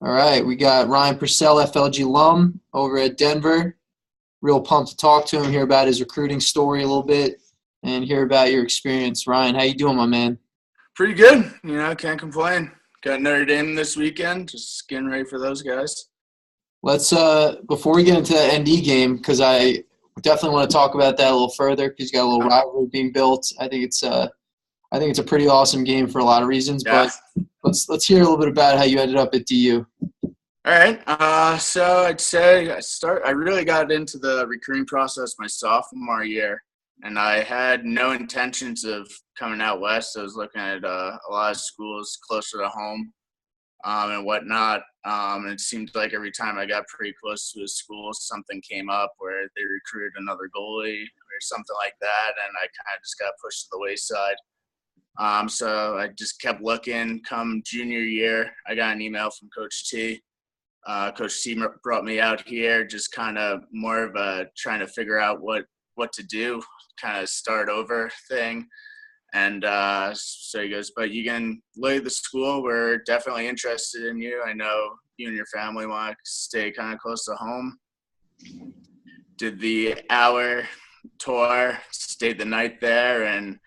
All right, we got Ryan Purcell, FLG alum over at Denver. Real pumped to talk to him, hear about his recruiting story a little bit, and hear about your experience. Ryan, how you doing, my man? Pretty good. Can't complain. Got Notre Dame this weekend. Just getting ready for those guys. Let's before we get into the ND game, because I definitely want to talk about that a little further, because you got a little rivalry being built. I think it's a pretty awesome game for a lot of reasons. Yeah. But let's hear a little bit about how you ended up at DU. All right. So I'd say I really got into the recruiting process my sophomore year, and I had no intentions of coming out west. I was looking at a lot of schools closer to home and whatnot. And it seemed like every time I got pretty close to a school, something came up where they recruited another goalie or something like that, and I kind of just got pushed to the wayside. So I just kept looking. Come junior year, I got an email from Coach T. Coach T brought me out here, just kind of more of a trying to figure out what to do, kind of start over thing. And so he goes, but you can look at the school. We're definitely interested in you. I know you and your family want to stay kind of close to home. Did the hour tour, stayed the night there, and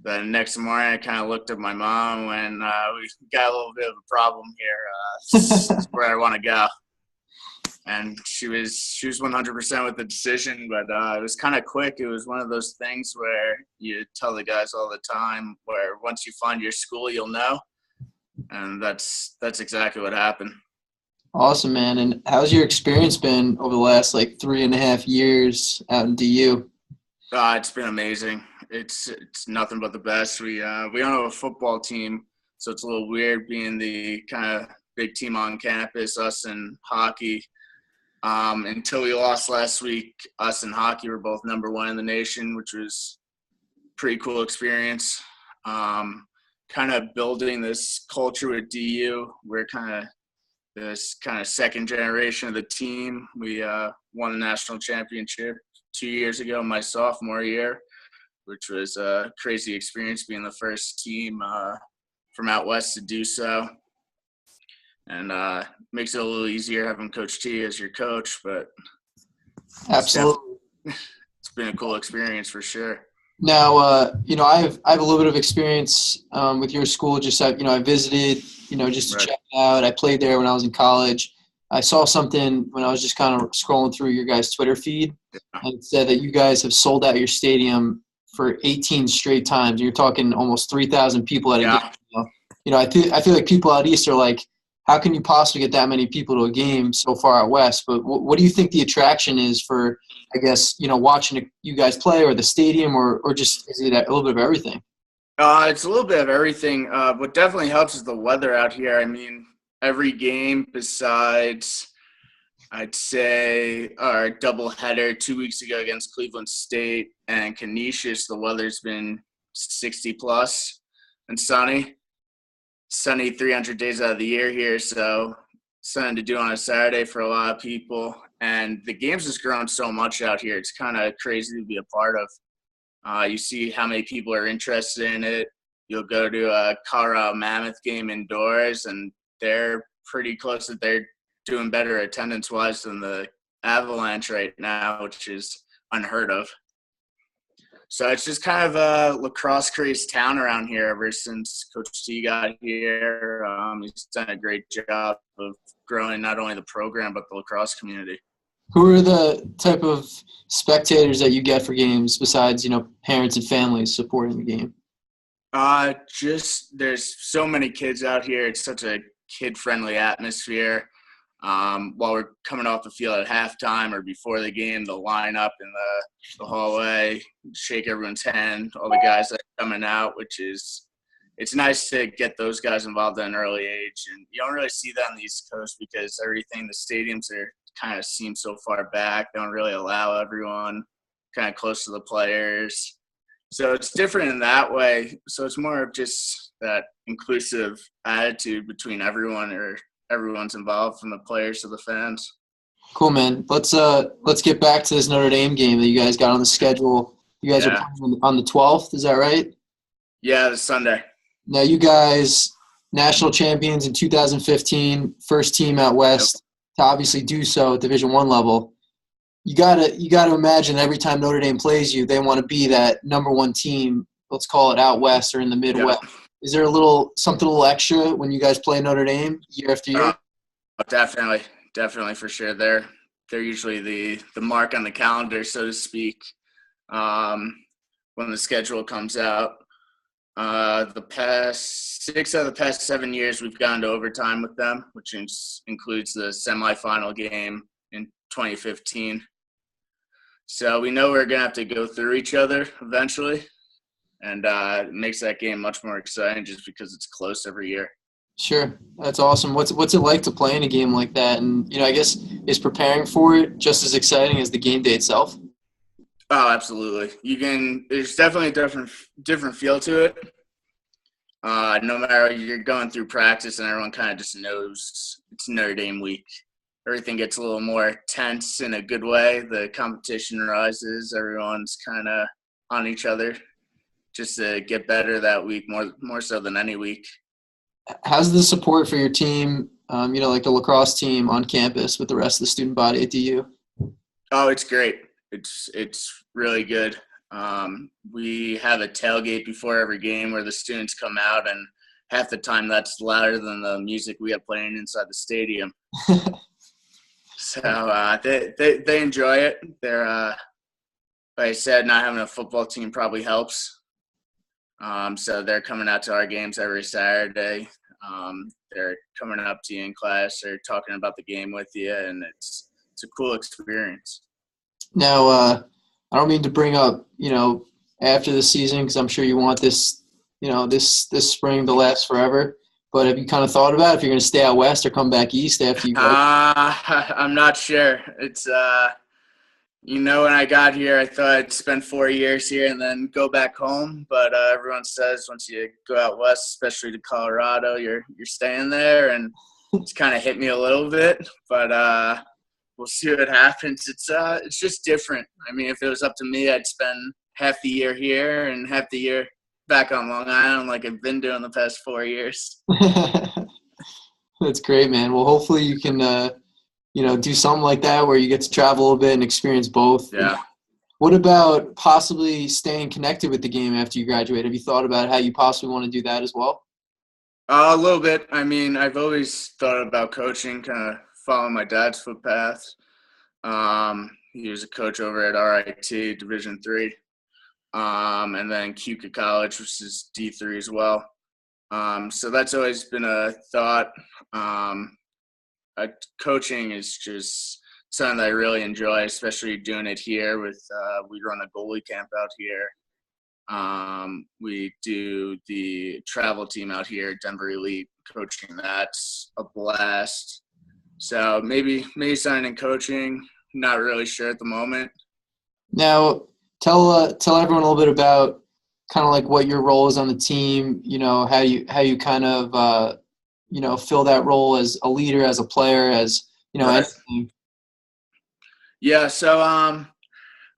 the next morning I kind of looked at my mom and we got a little bit of a problem here. This is where I want to go. And she was 100% with the decision, but it was kind of quick. It was one of those things where you tell the guys all the time, where once you find your school, you'll know, and that's exactly what happened. Awesome, man. And how's your experience been over the last 3.5 years out in DU? It's been amazing. It's nothing but the best. We don't have a football team, so it's a little weird being the kind of big team on campus. Us and hockey. Until we lost last week, us and hockey were both number one in the nation, which was a pretty cool experience. Kind of building this culture with DU. We're kind of this kind of second generation of the team. We won a national championship 2 years ago, my sophomore year, which was a crazy experience being the first team from out west to do so. And makes it a little easier having Coach T as your coach, but Absolutely, it's been a cool experience for sure. Now, I have a little bit of experience with your school. Just I visited, just to check it out. I played there when I was in college. I saw something when I was just kind of scrolling through your guys' Twitter feed, and it said that you guys have sold out your stadium for 18 straight times. You're talking almost 3,000 people at a game. I feel like people out east are like, how can you possibly get that many people to a game so far out west? But what do you think the attraction is for, I guess, watching you guys play, or the stadium, or just is it a little bit of everything? It's a little bit of everything. What definitely helps is the weather out here. I mean, every game besides, I'd say, our doubleheader 2 weeks ago against Cleveland State and Canisius, the weather's been 60+ and sunny 300 days out of the year here, so something to do on a Saturday for a lot of people. And the game's just grown so much out here. It's kind of crazy to be a part of. You see how many people are interested in it. You'll go to a Colorado Mammoth game indoors, and they're pretty close that they're doing better attendance-wise than the Avalanche right now, which is unheard of. So it's just kind of a lacrosse crazed town around here ever since Coach T got here. He's done a great job of growing not only the program but the lacrosse community. Who are the type of spectators that you get for games besides, parents and families supporting the game? There's so many kids out here. It's such a kid-friendly atmosphere. While we're coming off the field at halftime or before the game, they'll line up in the hallway, shake everyone's hand, all the guys that are coming out, it's nice to get those guys involved at an early age. And you don't really see that on the East Coast because everything, the stadiums are kind of seem so far back. They don't really allow everyone kind of close to the players. So it's different in that way. So it's more of just that inclusive attitude between everyone, or everyone's involved, from the players to the fans. Cool, man. Let's get back to this Notre Dame game that you guys got on the schedule. You guys are playing on the 12th, is that right? Yeah, this Sunday. Now you guys national champions in 2015, first team out west to obviously do so at Division I level. You gotta imagine every time Notre Dame plays you, they want to be that number one team. Let's call it out west or in the Midwest. Yep. Is there something a little extra when you guys play Notre Dame year after year? Definitely for sure. They're usually the mark on the calendar, so to speak, when the schedule comes out. The past 6 out of the past 7 years, we've gone to overtime with them, which includes the semifinal game in 2015. So we know we're going to have to go through each other eventually, and it makes that game much more exciting just because it's close every year. Sure. That's awesome. What's it like to play in a game like that? And, I guess is preparing for it just as exciting as the game day itself? Oh, absolutely. There's definitely a different feel to it. No matter, you're going through practice and everyone kind of just knows it's Notre Dame week. Everything gets a little more tense in a good way. The competition rises. Everyone's kind of on each other just to get better that week, more so than any week. How's the support for your team, like the lacrosse team on campus with the rest of the student body at DU? Oh, it's great. It's really good. We have a tailgate before every game where the students come out, and half the time that's louder than the music we have playing inside the stadium. So they enjoy it. They're like I said, not having a football team probably helps. So they're coming out to our games every Saturday. They're coming up to you in class. They're talking about the game with you, and it's a cool experience. Now, I don't mean to bring up, after the season, because I'm sure you want this, this spring to last forever. But have you kind of thought about if you're going to stay out west or come back east after you I'm not sure. It's when I got here, I thought I'd spend 4 years here and then go back home. But everyone says once you go out west, especially to Colorado, you're staying there, and it's kind of hit me a little bit. But we'll see what happens. It's just different. I mean, if it was up to me, I'd spend half the year here and half the year back on Long Island like I've been doing the past 4 years. That's great, man. Well, hopefully you can, do something like that where you get to travel a little bit and experience both. Yeah. What about possibly staying connected with the game after you graduate? Have you thought about how you possibly want to do that as well? A little bit. I mean, I've always thought about coaching, kind of following my dad's footpath. He was a coach over at RIT Division III, and then Cuca College, which is D3 as well. So that's always been a thought. Coaching is just something that I really enjoy, especially doing it here with we run a goalie camp out here. We do the travel team out here, Denver Elite, coaching. That's a blast. So maybe signing in coaching. Not really sure at the moment. Now, tell everyone a little bit about kind of like what your role is on the team. How you kind of fill that role as a leader, as a player, as Right. anything. Yeah. So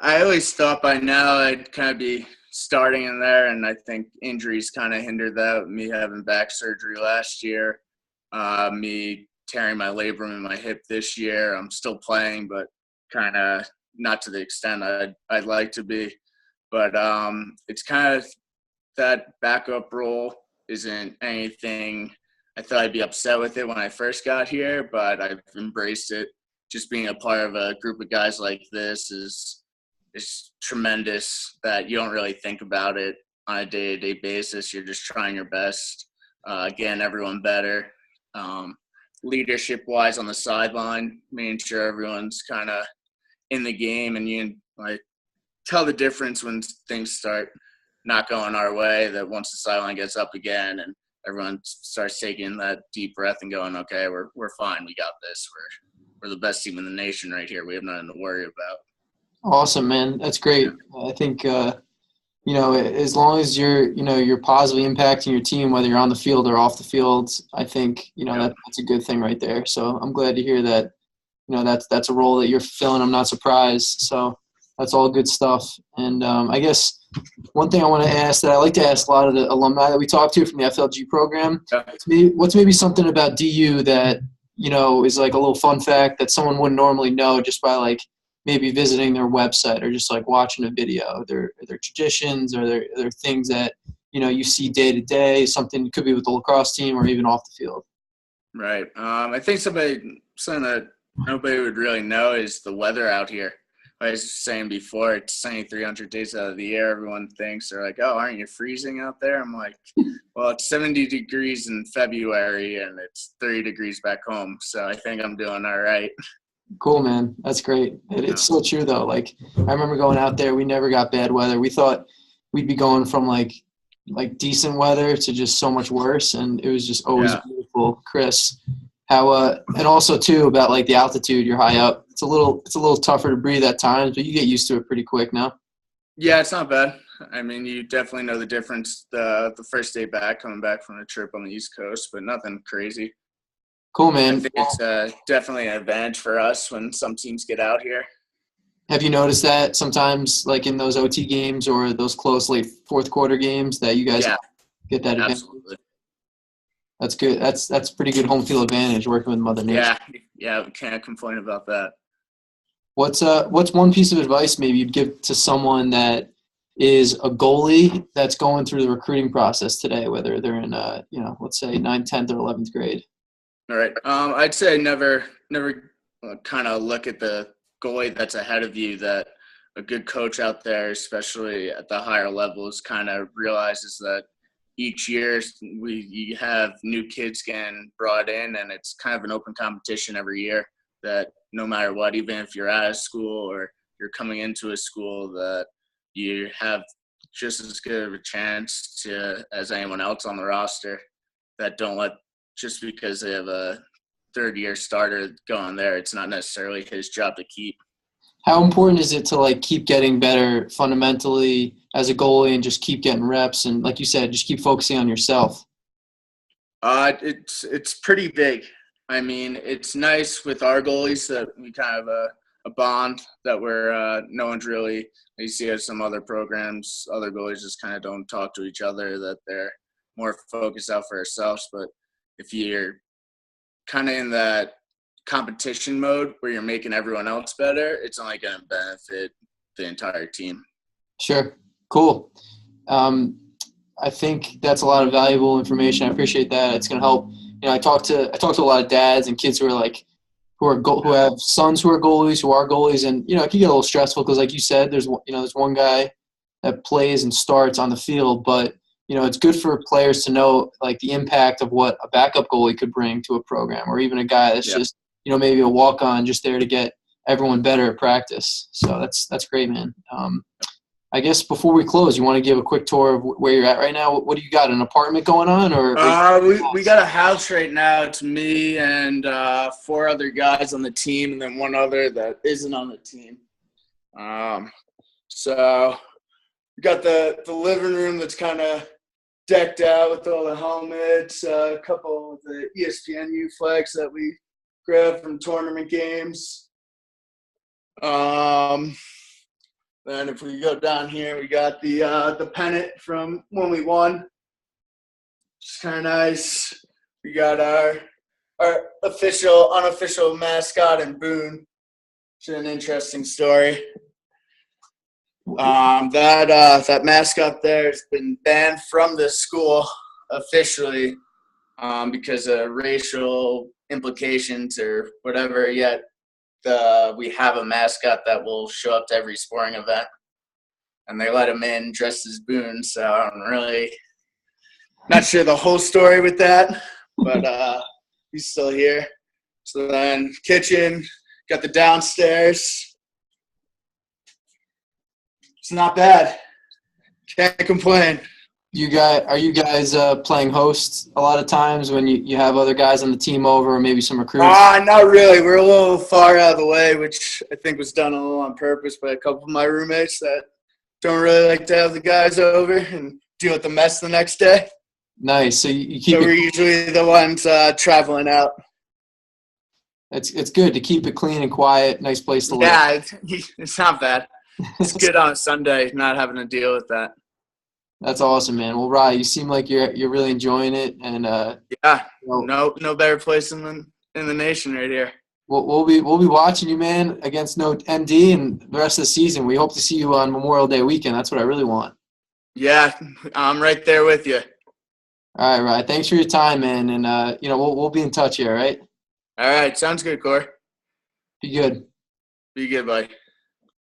I always thought by now I'd kind of be starting in there, and I think injuries kind of hindered that. Me having back surgery last year, me tearing my labrum in my hip this year. I'm still playing, but kind of not to the extent I'd like to be. But it's kind of that backup role isn't anything I thought I'd be upset with it when I first got here, but I've embraced it. Just being a part of a group of guys like this is tremendous that you don't really think about it on a day-to-day basis. You're just trying your best, getting everyone better. Leadership-wise on the sideline, making sure everyone's kind of in the game, and you tell the difference when things start not going our way, that once the sideline gets up again and everyone starts taking that deep breath and going, okay, we're fine. We got this. We're the best team in the nation right here. We have nothing to worry about. Awesome, man. That's great. I think, as long as you're positively impacting your team, whether you're on the field or off the field, I think, that's a good thing right there. So I'm glad to hear that, that's a role that you're fulfilling. I'm not surprised. So That's all good stuff. And I guess one thing I want to ask that I like to ask a lot of the alumni that we talk to from the FLG program, what's maybe something about DU that, is like a little fun fact that someone wouldn't normally know just by like maybe visiting their website or just like watching a video, their traditions or their things that, you see day to day, something could be with the lacrosse team or even off the field. Right. I think something that nobody would really know is the weather out here. I was saying before, it's sunny 300 days out of the year. Everyone thinks they're like, oh, aren't you freezing out there? I'm like, well, it's 70 degrees in February and it's 30 degrees back home. So I think I'm doing all right. Cool, man. That's great. It's so true, though. Like, I remember going out there. We never got bad weather. We thought we'd be going from, like decent weather to just so much worse, and it was just always beautiful. Chris, how and also, too, about, like, the altitude. You're high up. It's a little tougher to breathe at times, but you get used to it pretty quick now. Yeah, it's not bad. I mean, you definitely know the difference the first day back, coming back from a trip on the East Coast, but nothing crazy. Cool, man. I think it's definitely an advantage for us when some teams get out here. Have you noticed that sometimes, like in those OT games or those close late fourth quarter games, that you guys get that advantage? Absolutely. That's good. That's pretty good home field advantage working with Mother Nature. Yeah, we can't complain about that. What's one piece of advice maybe you'd give to someone that is a goalie that's going through the recruiting process today, whether they're in let's say 9th, 10th, or 11th grade? All right. I'd say never kind of look at the goalie that's ahead of you. That a good coach out there, especially at the higher levels, kind of realizes that each year you have new kids getting brought in, and it's kind of an open competition every year. That no matter what, even if you're out of school or you're coming into a school, that you have just as good of a chance as anyone else on the roster. That don't let just because they have a third-year starter going there, it's not necessarily his job to keep. How important is it to, like, keep getting better fundamentally as a goalie and just keep getting reps and, like you said, just keep focusing on yourself? It's pretty big. I mean, it's nice with our goalies that we kind of have a bond that we're no one's really – you see at some other programs, other goalies just kind of don't talk to each other, that they're more focused out for ourselves. But if you're kind of in that competition mode where you're making everyone else better, it's only going to benefit the entire team. Sure. Cool. I think that's a lot of valuable information. I appreciate that. It's going to help. I talk to a lot of dads and kids who are who have sons who are goalies, and it can get a little stressful because, like you said, there's one guy that plays and starts on the field, but it's good for players to know, like, the impact of what a backup goalie could bring to a program, or even a guy that's just, maybe a walk-on just there to get everyone better at practice. So that's great, man. I guess before we close, you want to give a quick tour of where you're at right now? What do you got, an apartment going on? Or we got a house right now. It's me and 4 other guys on the team, and then one other that isn't on the team. So we got the living room that's kind of decked out with all the helmets, a couple of the ESPNU flags that we grabbed from tournament games. Then if we go down here, we got the pennant from when we won. It's kind of nice. We got our unofficial mascot in Boone. It's an interesting story. That mascot there has been banned from the school officially because of racial implications or whatever. Yet we have a mascot that will show up to every sporting event, and they let him in dressed as Boone. So I'm really not sure the whole story with that, but he's still here. So then kitchen, got the downstairs. It's not bad. Can't complain. Are you guys playing host a lot of times when you have other guys on the team over, or maybe some recruits? Not really. We're a little far out of the way, which I think was done a little on purpose by a couple of my roommates that don't really like to have the guys over and deal with the mess the next day. Nice. So you keep. So we're usually the ones traveling out. It's good to keep it clean and quiet. Nice place to live. Yeah, it's not bad. It's good on a Sunday, not having to deal with that. That's awesome, man. Well, Rye, you seem like you're really enjoying it, and yeah, you know, no better place in the nation right here. we'll be watching you, man, against No MD and the rest of the season. We hope to see you on Memorial Day weekend. That's what I really want. Yeah, I'm right there with you. All right, Rye. Thanks for your time, man, and we'll be in touch here. All right. All right, sounds good, Corey. Be good. Be good, buddy.